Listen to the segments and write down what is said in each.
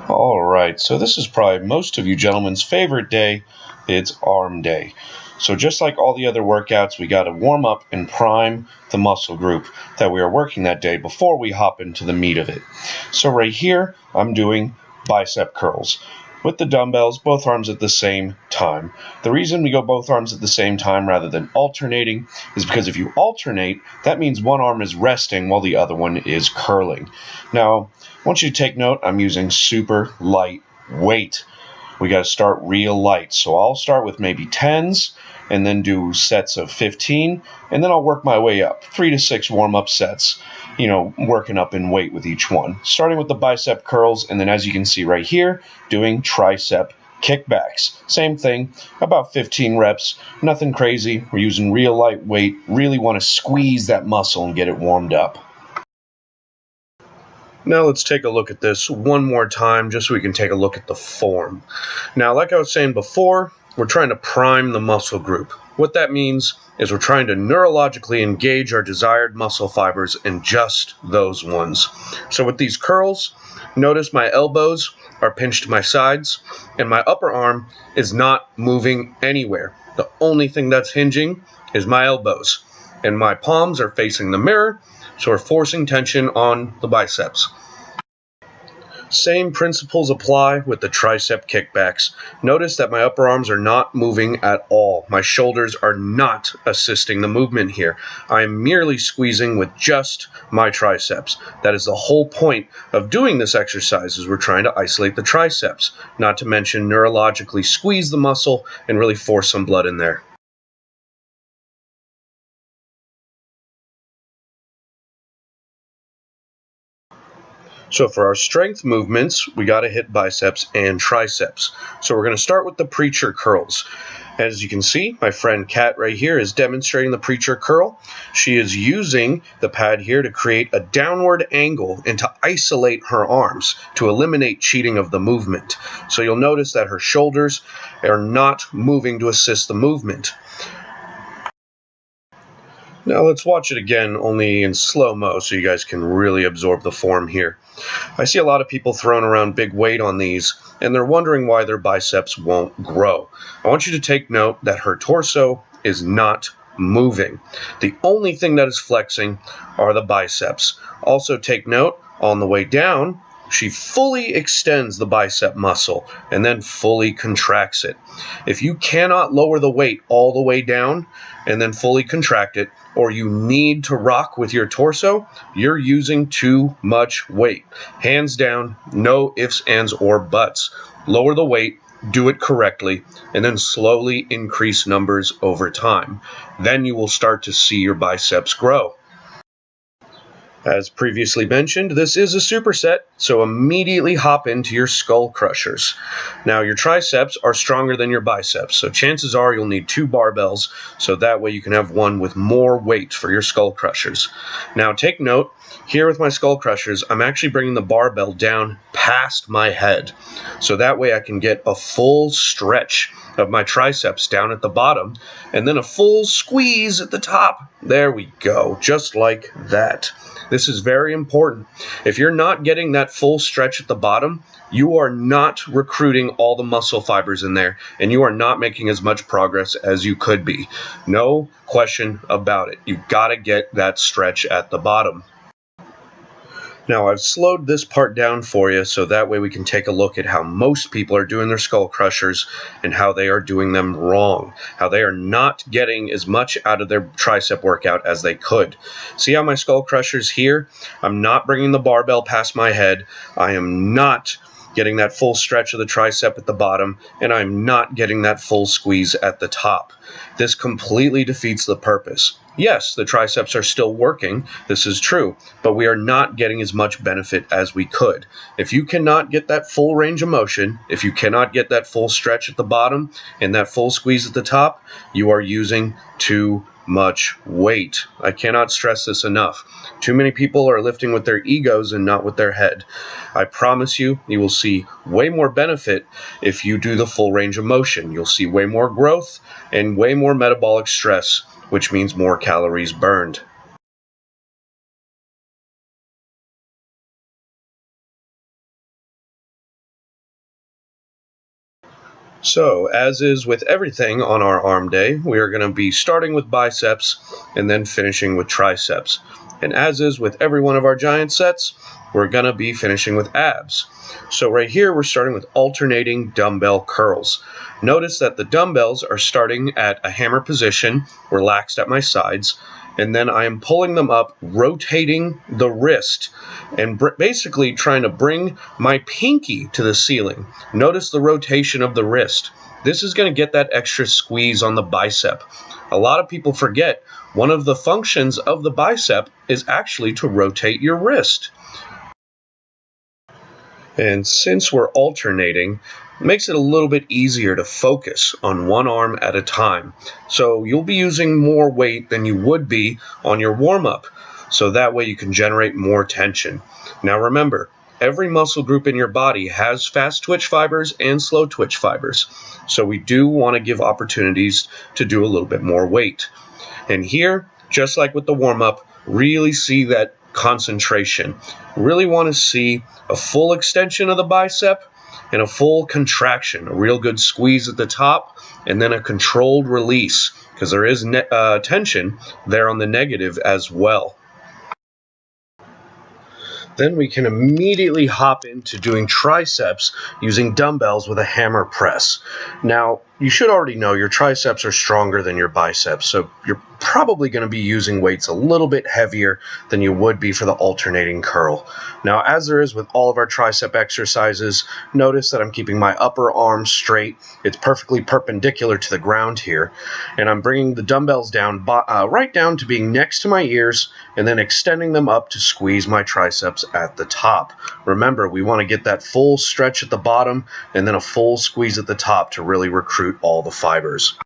Alright, so this is probably most of you gentlemen's favorite day. It's arm day. So just like all the other workouts, we got to warm up and prime the muscle group that we are working that day before we hop into the meat of it. So right here, I'm doing bicep curls with the dumbbells, both arms at the same time. The reason we go both arms at the same time rather than alternating is because if you alternate, that means one arm is resting while the other one is curling. Now, I want you to take note, I'm using super light weight. We got to start real light. So I'll start with maybe 10s and then do sets of 15, and then I'll work my way up, 3 to 6 warm-up sets, working up in weight with each one. Starting with the bicep curls, and then as you can see right here, doing tricep kickbacks. Same thing, about 15 reps, nothing crazy. We're using real light weight, really want to squeeze that muscle and get it warmed up. Now let's take a look at this one more time just so we can take a look at the form. Now, like I was saying before, we're trying to prime the muscle group. What that means is we're trying to neurologically engage our desired muscle fibers and just those ones. So with these curls, notice my elbows are pinched to my sides and my upper arm is not moving anywhere. The only thing that's hinging is my elbows, and my palms are facing the mirror, so we're forcing tension on the biceps. Same principles apply with the tricep kickbacks. Notice that my upper arms are not moving at all. My shoulders are not assisting the movement here. I am merely squeezing with just my triceps. That is the whole point of doing this exercise, is we're trying to isolate the triceps, not to mention neurologically squeeze the muscle and really force some blood in there. So for our strength movements, we got to hit biceps and triceps. So we're going to start with the preacher curls. As you can see, my friend Kat right here is demonstrating the preacher curl. She is using the pad here to create a downward angle and to isolate her arms to eliminate cheating of the movement. So you'll notice that her shoulders are not moving to assist the movement. Now let's watch it again, only in slow-mo, so you guys can really absorb the form here. I see a lot of people throwing around big weight on these, and they're wondering why their biceps won't grow. I want you to take note that her torso is not moving. The only thing that is flexing are the biceps. Also take note, on the way down, she fully extends the bicep muscle and then fully contracts it. If you cannot lower the weight all the way down and then fully contract it, or you need to rock with your torso, you're using too much weight. Hands down, no ifs, ands, or buts. Lower the weight, do it correctly, and then slowly increase numbers over time. Then you will start to see your biceps grow. As previously mentioned, this is a superset, so immediately hop into your skull crushers. Now, your triceps are stronger than your biceps, so chances are you'll need 2 barbells, so that way you can have one with more weight for your skull crushers. Now, take note, here with my skull crushers, I'm actually bringing the barbell down past my head, so that way I can get a full stretch of my triceps down at the bottom, and then a full squeeze at the top. There we go, just like that. This is very important. If you're not getting that full stretch at the bottom, you are not recruiting all the muscle fibers in there, and you are not making as much progress as you could be. No question about it. You've got to get that stretch at the bottom. Now, I've slowed this part down for you so that way we can take a look at how most people are doing their skull crushers and how they are doing them wrong, how they are not getting as much out of their tricep workout as they could. See how my skull crushers here? I'm not bringing the barbell past my head. I am not getting that full stretch of the tricep at the bottom, and I'm not getting that full squeeze at the top. This completely defeats the purpose. Yes, the triceps are still working, this is true, but we are not getting as much benefit as we could. If you cannot get that full range of motion, if you cannot get that full stretch at the bottom and that full squeeze at the top, you are using too much weight. I cannot stress this enough. Too many people are lifting with their egos and not with their head. I promise you, you will see way more benefit if you do the full range of motion. You'll see way more growth and way more metabolic stress, which means more calories burned. So, as is with everything on our arm day, we are going to be starting with biceps and then finishing with triceps. And as is with every one of our giant sets, we're going to be finishing with abs. So right here, we're starting with alternating dumbbell curls. Notice that the dumbbells are starting at a hammer position, relaxed at my sides, and then I am pulling them up, rotating the wrist, and basically trying to bring my pinky to the ceiling. Notice the rotation of the wrist. This is going to get that extra squeeze on the bicep. A lot of people forget one of the functions of the bicep is actually to rotate your wrist. And since we're alternating, it makes it a little bit easier to focus on one arm at a time. So you'll be using more weight than you would be on your warm-up. So that way you can generate more tension. Now remember, every muscle group in your body has fast twitch fibers and slow twitch fibers. So we do want to give opportunities to do a little bit more weight. And here, just like with the warm-up, really see that concentration. Really want to see a full extension of the bicep and a full contraction, a real good squeeze at the top, and then a controlled release, because there is tension there on the negative as well. Then we can immediately hop into doing triceps using dumbbells with a hammer press. Now, you should already know your triceps are stronger than your biceps, so you're probably going to be using weights a little bit heavier than you would be for the alternating curl. Now, as there is with all of our tricep exercises, notice that I'm keeping my upper arm straight. It's perfectly perpendicular to the ground here, and I'm bringing the dumbbells down right down to being next to my ears, and then extending them up to squeeze my triceps at the top. Remember, we want to get that full stretch at the bottom and then a full squeeze at the top to really recruit all the fibers.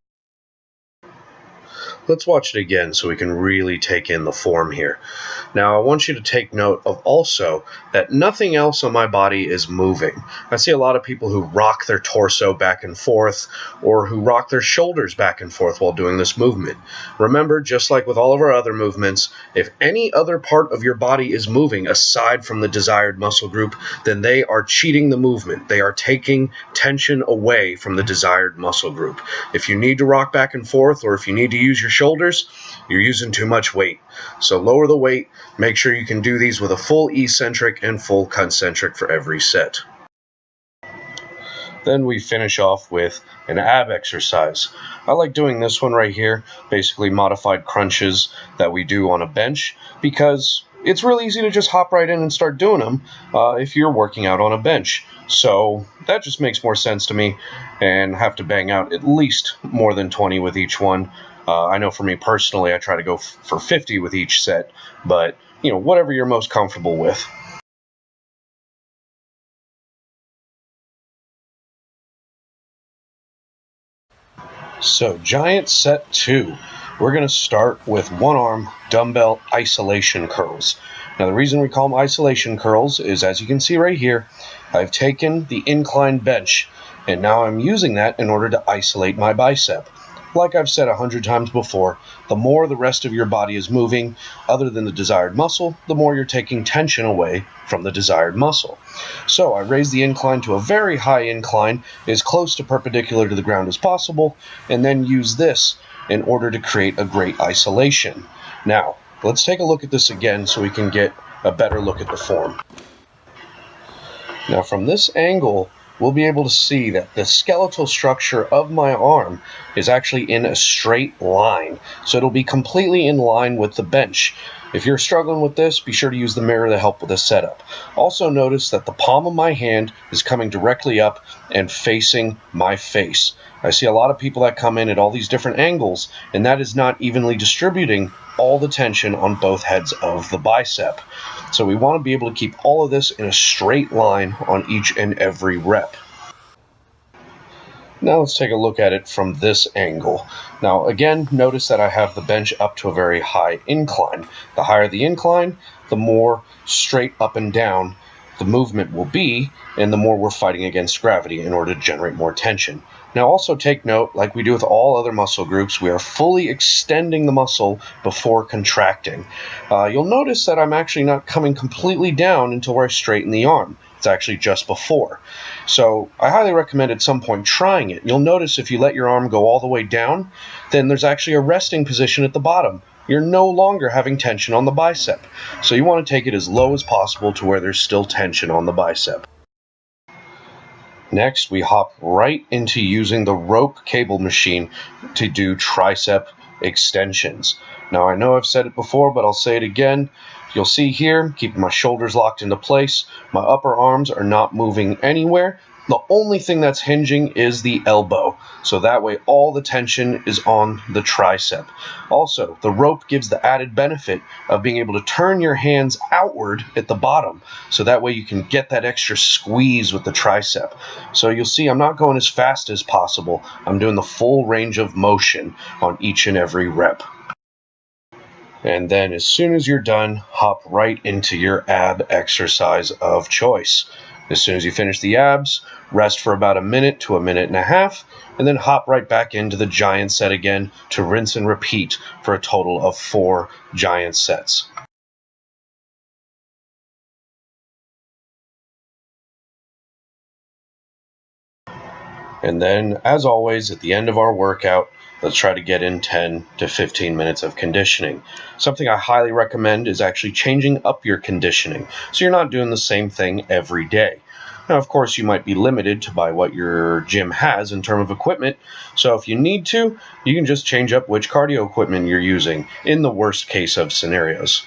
Let's watch it again so we can really take in the form here. Now, I want you to take note of also that nothing else on my body is moving. I see a lot of people who rock their torso back and forth or who rock their shoulders back and forth while doing this movement. Remember, just like with all of our other movements, if any other part of your body is moving aside from the desired muscle group, then they are cheating the movement. They are taking tension away from the desired muscle group. If you need to rock back and forth or if you need to use your shoulders, you're using too much weight. So lower the weight, make sure you can do these with a full eccentric and full concentric for every set. Then we finish off with an ab exercise. I like doing this one right here, basically modified crunches that we do on a bench, because it's really easy to just hop right in and start doing them if you're working out on a bench. So that just makes more sense to me, and have to bang out at least more than 20 with each one. I know for me personally, I try to go for 50 with each set, but whatever you're most comfortable with. So giant set 2, we're going to start with one arm dumbbell isolation curls. Now the reason we call them isolation curls is, as you can see right here, I've taken the incline bench and now I'm using that in order to isolate my bicep. Like I've said 100 times before, the more the rest of your body is moving other than the desired muscle, the more you're taking tension away from the desired muscle. So I raise the incline to a very high incline, as close to perpendicular to the ground as possible, and then use this in order to create a great isolation. Now, let's take a look at this again so we can get a better look at the form. Now from this angle, we'll be able to see that the skeletal structure of my arm is actually in a straight line. So it'll be completely in line with the bench. If you're struggling with this, be sure to use the mirror to help with the setup. Also notice that the palm of my hand is coming directly up and facing my face. I see a lot of people that come in at all these different angles, and that is not evenly distributing all the tension on both heads of the bicep. So we want to be able to keep all of this in a straight line on each and every rep. Now let's take a look at it from this angle. Now again, notice that I have the bench up to a very high incline. The higher the incline, the more straight up and down the movement will be, and the more we're fighting against gravity in order to generate more tension. Now also take note, like we do with all other muscle groups, we are fully extending the muscle before contracting. You'll notice that I'm actually not coming completely down until where I straighten the arm. It's actually just before. So I highly recommend at some point trying it. You'll notice if you let your arm go all the way down, then there's actually a resting position at the bottom. You're no longer having tension on the bicep. So you want to take it as low as possible to where there's still tension on the bicep. Next, we hop right into using the rope cable machine to do tricep extensions. Now, I know I've said it before, but I'll say it again. You'll see here, keeping my shoulders locked into place. My upper arms are not moving anywhere. The only thing that's hinging is the elbow. So that way all the tension is on the tricep. Also, the rope gives the added benefit of being able to turn your hands outward at the bottom. So that way you can get that extra squeeze with the tricep. So you'll see I'm not going as fast as possible. I'm doing the full range of motion on each and every rep. And then as soon as you're done, hop right into your ab exercise of choice. As soon as you finish the abs, rest for about 1 minute to 1.5 minutes, and then hop right back into the giant set again to rinse and repeat for a total of 4 giant sets. And then, as always, at the end of our workout, let's try to get in 10 to 15 minutes of conditioning. Something I highly recommend is actually changing up your conditioning, so you're not doing the same thing every day. Now, of course, you might be limited by what your gym has in terms of equipment, so if you need to, you can just change up which cardio equipment you're using in the worst case of scenarios.